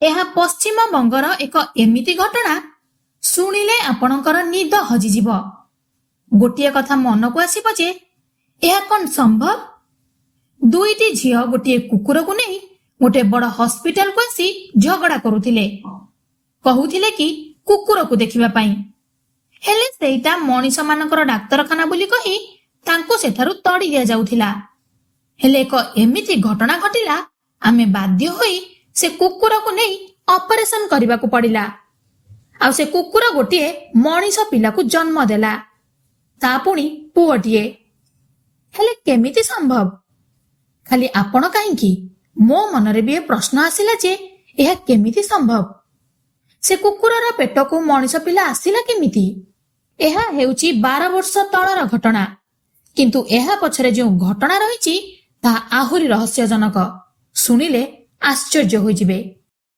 ଏହା ପଶ୍ଚିମବଙ୍ଗର ଏକ ଏମିତି ଘଟଣା ଶୁଣିଲେ ଆପଣଙ୍କର ନିଦ ହଜିଯିବ। ଗୋଟିଏ କଥା ମନକୁ ଆସିବ ଯେ ଏହା କଣ ସମ୍ଭବ? ଦୁଇଟି ଝିଅ ଗୋଟିଏ କୁକୁରକୁ ନେଇ ଗୋଟିଏ ବଡ଼ ହସ୍ପିଟାଲକୁ ଆସି ଝଗଡ଼ା କରୁଥିଲେ। କହୁଥିଲେ କି କୁକୁରକୁ ଦେଖିବା ପାଇଁ, ହେଲେ ସେଇଟା ମଣିଷମାନଙ୍କର ଡାକ୍ତରଖାନା ବୋଲି କହି ତାଙ୍କୁ ସେଠାରୁ ତଡ଼ି ଦିଆଯାଉଥିଲା। ହେଲେ ଏକ ଏମିତି ଘଟଣା ଘଟିଲା, ଆମେ ବାଧ୍ୟ ହୋଇ ସେ କୁକୁରକୁ ନେଇ ଅପରେସନ କରିବାକୁ ପଡ଼ିଲା। ଆଉ ସେ କୁକୁର ଗୋଟିଏ ମଣିଷ ପିଲାକୁ ଜନ୍ମ ଦେଲା, ତା ପୁଣି ପୁଅଟିଏ। ହେଲେ କେମିତି ସମ୍ଭବ? ଖାଲି ଆପଣ କାହିଁକି, ମୋ ମନରେ ବି ଏ ପ୍ରଶ୍ନ ଆସିଲା ଯେ ଏହା କେମିତି ସମ୍ଭବ? ସେ କୁକୁରର ପେଟକୁ ମଣିଷ ପିଲା ଆସିଲା କେମିତି? ଏହା ହେଉଛି 12 ବର୍ଷ ତଳର ଘଟଣା, କିନ୍ତୁ ଏହା ପଛରେ ଯେଉଁ ଘଟଣା ରହିଛି ତାହା ଆହୁରି ରହସ୍ୟଜନକ। ଶୁଣିଲେ ଆଶ୍ଚର୍ଯ୍ୟ ହୋଇଯିବେ।